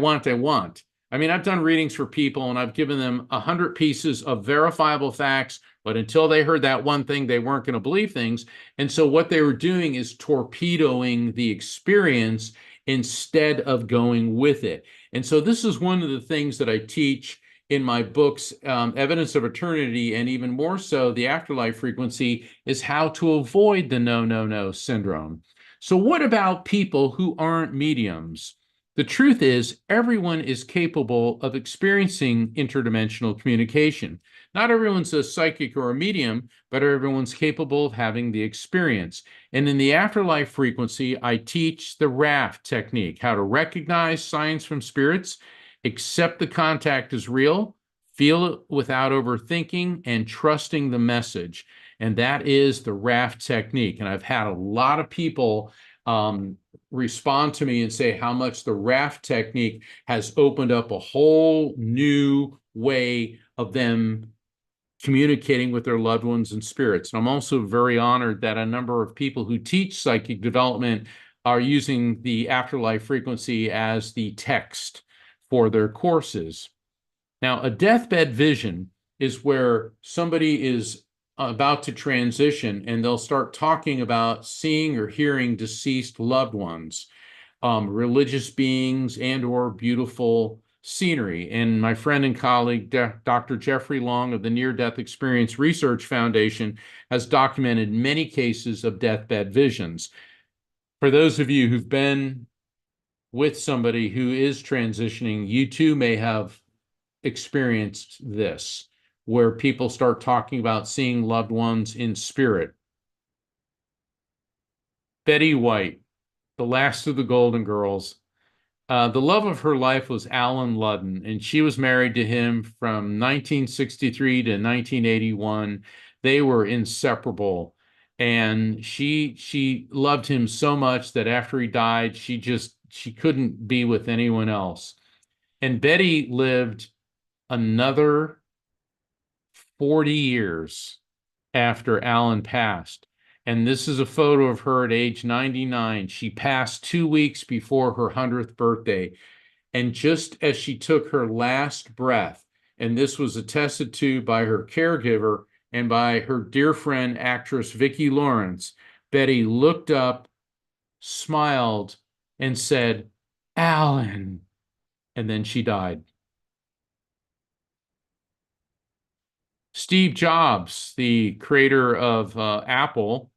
I mean, I've done readings for people and I've given them 100 pieces of verifiable facts, but until they heard that one thing, they weren't going to believe things. And so what they were doing is torpedoing the experience instead of going with it. And so this is one of the things that I teach in my books, Evidence of Eternity, and even more so, the Afterlife Frequency, is how to avoid the no, no, no syndrome. So what about people who aren't mediums? The truth is, everyone is capable of experiencing interdimensional communication. Not everyone's a psychic or a medium, but everyone's capable of having the experience. And in the Afterlife Frequency, I teach the RAFT technique, how to recognize signs from spirits, accept the contact as real, feel it without overthinking, and trusting the message. And that is the RAFT technique. And I've had a lot of people respond to me and say how much the RAFT technique has opened up a whole new way of them communicating with their loved ones and spirits. And I'm also very honored that a number of people who teach psychic development are using the Afterlife Frequency as the text for their courses. Now, a deathbed vision is where somebody is about to transition and they'll start talking about seeing or hearing deceased loved ones, religious beings, and or beautiful scenery. And my friend and colleague, Dr. Jeffrey Long of the Near-Death Experience Research Foundation, has documented many cases of deathbed visions. For those of you who've been with somebody who is transitioning, you too may have experienced this, where people start talking about seeing loved ones in spirit. Betty White, the last of the Golden Girls. The love of her life was Alan Ludden, and she was married to him from 1963 to 1981. They were inseparable, and she loved him so much that after he died, she couldn't be with anyone else. And Betty lived another 40 years after Alan passed. And this is a photo of her at age 99. She passed 2 weeks before her 100th birthday. And just as she took her last breath, and this was attested to by her caregiver and by her dear friend, actress Vicki Lawrence, Betty looked up, smiled, and said, "Alan." And then she died. Steve Jobs, the creator of Apple,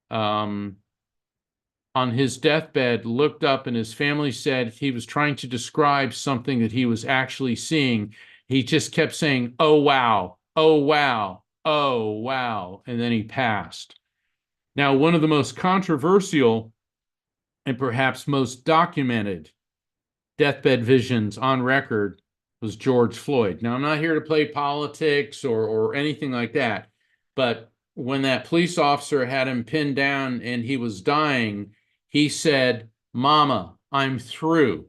on his deathbed, looked up and his family said he was trying to describe something that he was actually seeing. He just kept saying, "Oh, wow, oh, wow, oh, wow," and then he passed. Now, one of the most controversial and perhaps most documented deathbed visions on record was George Floyd. Now, I'm not here to play politics or anything like that, but when that police officer had him pinned down and he was dying, he said, "Mama, I'm through."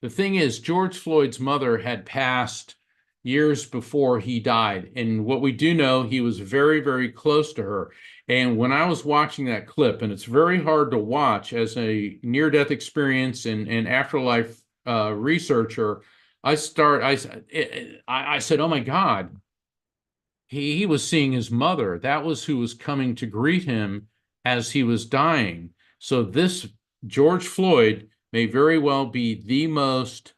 The thing is, George Floyd's mother had passed years before he died. And what we do know, he was very, very close to her. And when I was watching that clip, and it's very hard to watch as a near-death experience and afterlife researcher, I said, "Oh my God, he was seeing his mother. That was who was coming to greet him as he was dying." So this George Floyd may very well be the most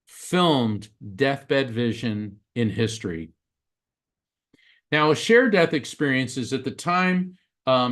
filmed deathbed vision in history. Now, a shared death experience is at the time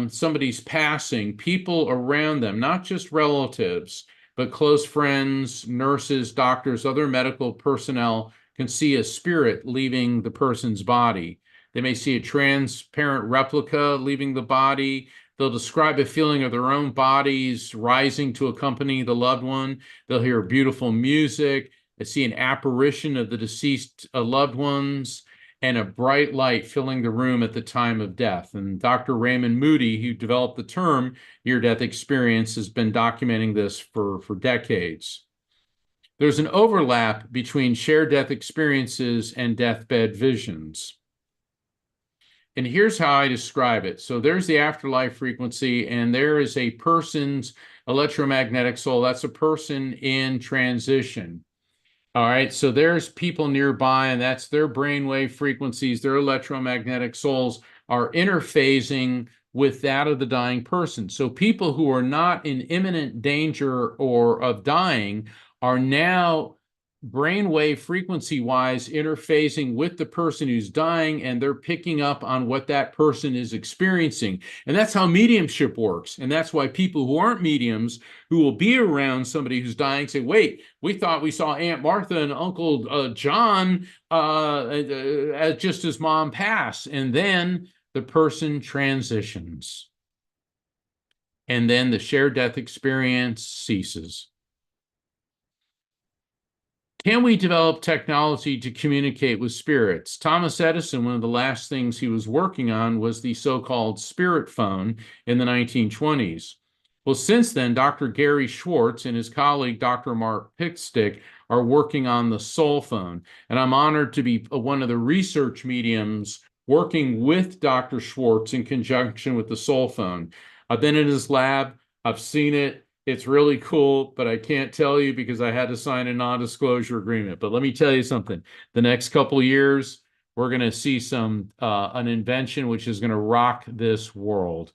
somebody's passing, people around them, not just relatives, but close friends, nurses, doctors, other medical personnel can see a spirit leaving the person's body. They may see a transparent replica leaving the body. They'll describe a feeling of their own bodies rising to accompany the loved one. They'll hear beautiful music. They see an apparition of the deceased loved ones and a bright light filling the room at the time of death. And Dr. Raymond Moody, who developed the term near-death experience, has been documenting this for decades. There's an overlap between shared death experiences and deathbed visions. And here's how I describe it. So there's the afterlife frequency, and there is a person's electromagnetic soul. That's a person in transition. All right, so there's people nearby, and that's their brainwave frequencies, their electromagnetic souls are interphasing with that of the dying person. So people who are not in imminent danger or of dying are now brainwave frequency-wise interfacing with the person who's dying, and they're picking up on what that person is experiencing. And that's how mediumship works. And that's why people who aren't mediums, who will be around somebody who's dying, say, wait, we thought we saw Aunt Martha and Uncle John just as mom passed. And then the person transitions. And then the shared death experience ceases. Can we develop technology to communicate with spirits? Thomas Edison, one of the last things he was working on was the so-called spirit phone in the 1920s. Well, since then, Dr. Gary Schwartz and his colleague, Dr. Mark Pickstick, are working on the soul phone. And I'm honored to be one of the research mediums working with Dr. Schwartz in conjunction with the soul phone. I've been in his lab. I've seen it. It's really cool, but I can't tell you because I had to sign a non-disclosure agreement. But let me tell you something. The next couple of years, we're going to see an invention which is going to rock this world.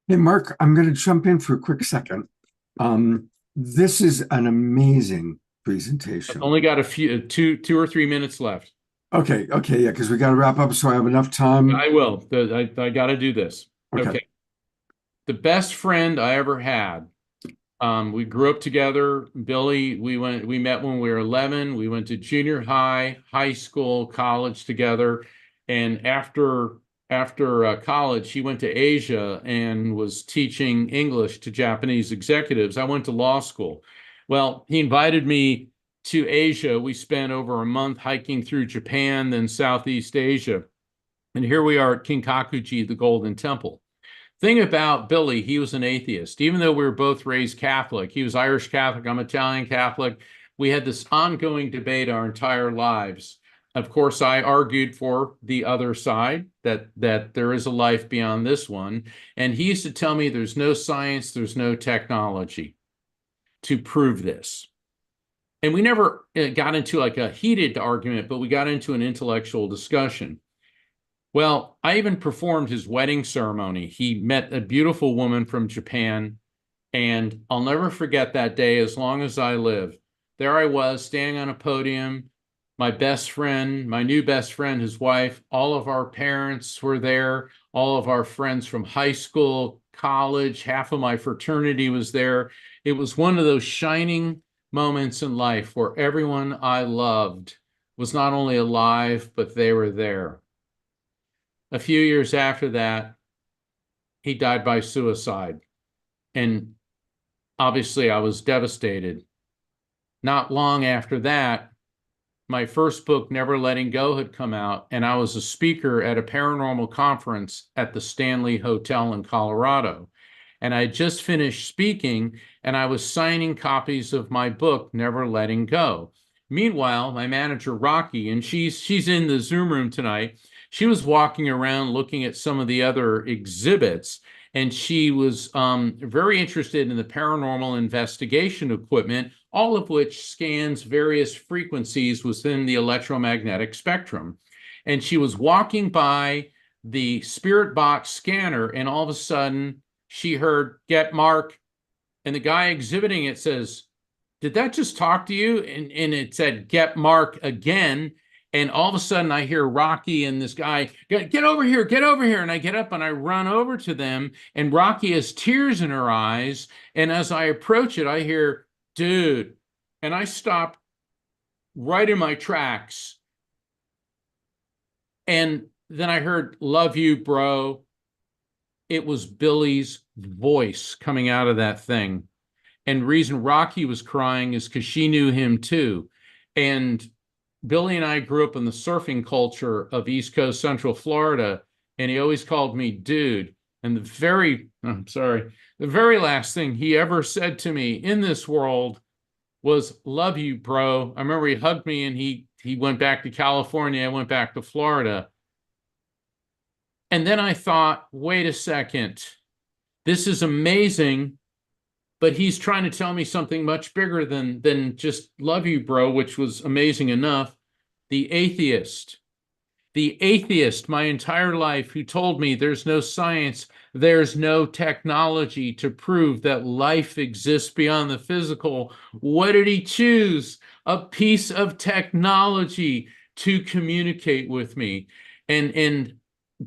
Hey, Mark, I'm going to jump in for a quick second. This is an amazing presentation. I've only got a few, two or 3 minutes left. Okay, yeah, because we got to wrap up so I have enough time. I will. I got to do this. Okay. The best friend I ever had. We grew up together. Billy, we met when we were 11. We went to junior high, high school, college together. And after college, he went to Asia and was teaching English to Japanese executives. I went to law school. Well, he invited me to Asia. We spent over a month hiking through Japan, then Southeast Asia. And here we are at Kinkakuji, the Golden Temple. Thing about Billy, he was an atheist. Even though we were both raised Catholic, he was Irish Catholic, I'm Italian Catholic. We had this ongoing debate our entire lives. Of course, I argued for the other side, that there is a life beyond this one. And he used to tell me there's no science, there's no technology to prove this. And we never got into like a heated argument, but we got into an intellectual discussion. Well, I even performed his wedding ceremony. He met a beautiful woman from Japan, and I'll never forget that day as long as I live. There I was, standing on a podium, my best friend, my new best friend, his wife, all of our parents were there, all of our friends from high school, college, half of my fraternity was there. It was one of those shining moments in life where everyone I loved was not only alive, but they were there. A few years after that, he died by suicide. And obviously, I was devastated. Not long after that, my first book, Never Letting Go, had come out, and I was a speaker at a paranormal conference at the Stanley Hotel in Colorado. And I had just finished speaking, and I was signing copies of my book, Never Letting Go. Meanwhile, my manager, Rocky, and she's in the Zoom room tonight, she was walking around looking at some of the other exhibits, and she was very interested in the paranormal investigation equipment, all of which scans various frequencies within the electromagnetic spectrum. And she was walking by the spirit box scanner, and all of a sudden she heard, "Get Mark." And the guy exhibiting it says, "Did that just talk to you?" And it said, "Get Mark" again. And all of a sudden I hear Rocky and this guy, get over here, get over here. And I get up and I run over to them, and Rocky has tears in her eyes. And as I approach it, I hear, "Dude." And I stop right in my tracks. And then I heard, "Love you, bro." It was Billy's voice coming out of that thing. And the reason Rocky was crying is because she knew him too. And Billy and I grew up in the surfing culture of East Coast Central Florida, and he always called me dude. And the very last thing he ever said to me in this world was "Love you, bro." I remember he hugged me, and he went back to California. I went back to Florida. And then I thought, wait a second, this is amazing, but he's trying to tell me something much bigger than just "love you, bro," which was amazing enough. The atheist my entire life, who told me there's no science, there's no technology to prove that life exists beyond the physical. What did he choose? A piece of technology to communicate with me. And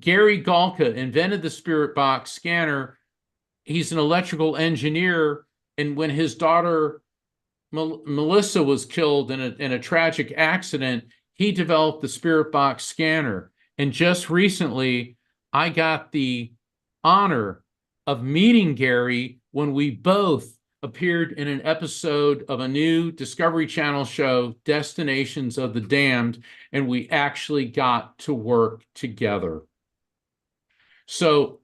Gary Galka invented the spirit box scanner. He's an electrical engineer, and when his daughter Melissa was killed in a tragic accident, he developed the spirit box scanner. And just recently, I got the honor of meeting Gary when we both appeared in an episode of a new Discovery Channel show, Destinations of the Damned, and we actually got to work together. So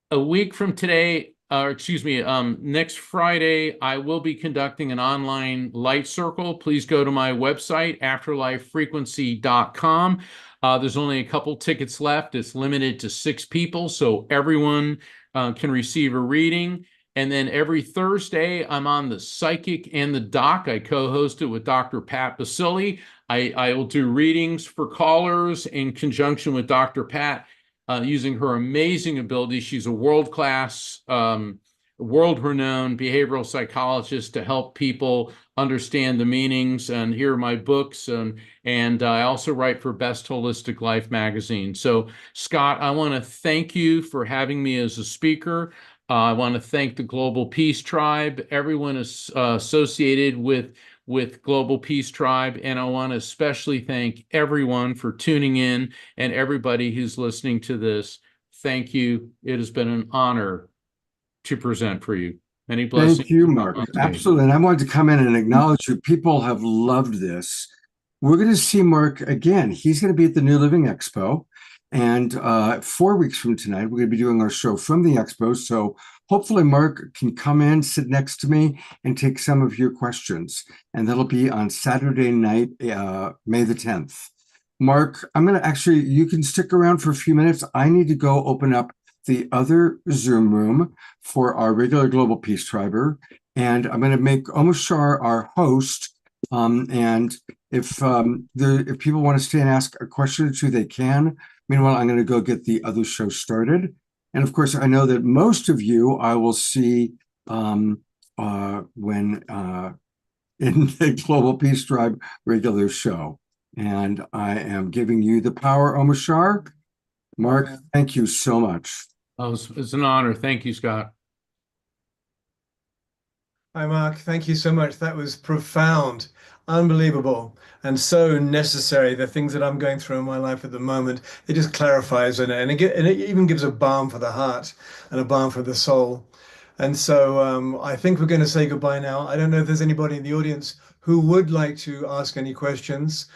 a week from today, next Friday, I will be conducting an online light circle. Please go to my website, afterlifefrequency.com. There's only a couple tickets left. It's limited to 6 people, so everyone can receive a reading. And then every Thursday, I'm on the Psychic and the Doc. I co-host it with Dr. Pat Basili. I will do readings for callers in conjunction with Dr. Pat. Using her amazing ability. She's a world-class, world-renowned behavioral psychologist to help people understand the meanings. And here are my books. And I also write for Best Holistic Life magazine. So, Scott, I want to thank you for having me as a speaker. I want to thank the Global Peace Tribe, everyone is associated with Global Peace Tribe, and I want to especially thank everyone for tuning in and everybody who's listening to this. Thank you. It has been an honor to present for you. Many blessings. Thank you, Mark. Absolutely. And I wanted to come in and acknowledge you. People have loved this. We're going to see Mark again. He's going to be at the New Living Expo. And 4 weeks from tonight, we're going to be doing our show from the Expo. So hopefully Mark can come in, sit next to me, and take some of your questions. And that'll be on Saturday night, May the 10th. Mark, I'm going to actually, you can stick around for a few minutes. I need to go open up the other Zoom room for our regular Global Peace Triber. And I'm going to make Omashar our host. And if people want to stay and ask a question or two, they can. Meanwhile, I'm going to go get the other show started. And of course, I know that most of you I will see when in the Global Peace Tribe regular show. And I am giving you the power, Omashar. Mark, thank you so much. Oh, it's an honor. Thank you, Scott. Hi, Mark. Thank you so much. That was profound, unbelievable, and so necessary. The things that I'm going through in my life at the moment, it just clarifies and it even gives a balm for the heart and a balm for the soul. And so I think we're going to say goodbye now. I don't know if there's anybody in the audience who would like to ask any questions.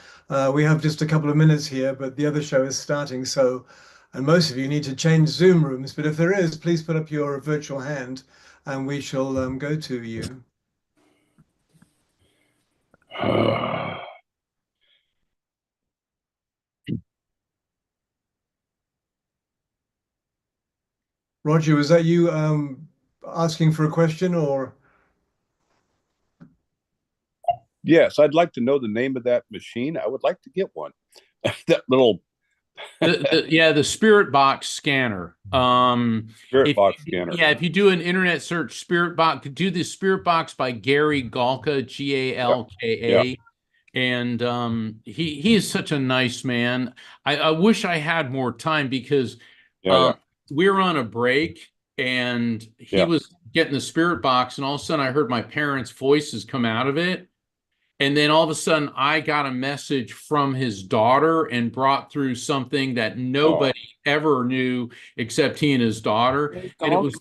We have just a couple of minutes here, but the other show is starting. So, and most of you need to change Zoom rooms. But if there is, please put up your virtual hand and we shall go to you. Roger, was that you asking for a question or? Yes, I'd like to know the name of that machine. I would like to get one. That little the Spirit Box scanner. Spirit Box scanner. Yeah, if you do an internet search, Spirit Box, do the Spirit Box by Gary Galka, Galka. Yeah. And he is such a nice man. I wish I had more time because we were on a break and he was getting the Spirit Box, and all of a sudden I heard my parents' voices come out of it. And then all of a sudden, I got a message from his daughter and brought through something that nobody ever knew except he and his daughter. And it was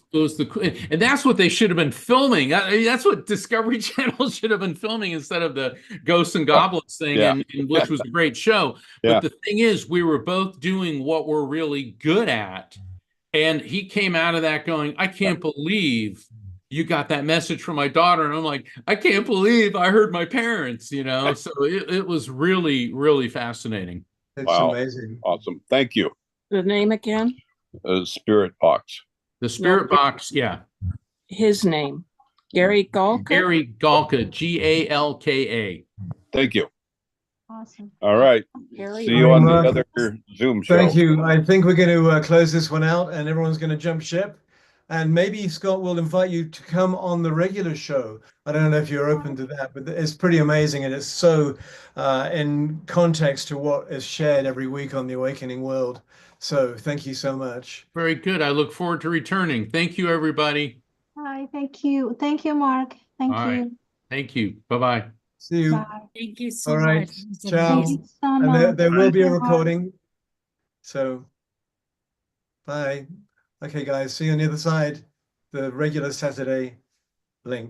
and that's what they should have been filming. That's what Discovery Channel should have been filming instead of the Ghosts and Goblins thing, and which was a great show. But the thing is, we were both doing what we're really good at. And he came out of that going, I can't believe you got that message from my daughter. And I'm like, I can't believe I heard my parents, you know? So it was really, really fascinating. It's Wow. amazing. Awesome. Thank you. The name again? Spirit Box. The Spirit Box, yeah. His name. Gary Galka? Gary Galka, Galka. Thank you. Awesome. All right. Gary See you on the Mark. other Zoom show. Thank you. I think we're going to close this one out and everyone's going to jump ship. And maybe Scott will invite you to come on the regular show. I don't know if you're open to that, but it's pretty amazing. And it's so in context to what is shared every week on the Awakening World. So thank you so much. Very good. I look forward to returning. Thank you, everybody. Hi, thank you. Thank you, Mark. Thank All right. you. Thank you. Bye-bye. See you. Bye. Thank you so All right. much. It was Ciao. Thank amazing. you so And much. there will be a Thank you, Mark. recording. So bye. Okay, guys. See you on the other side. The regular Saturday link.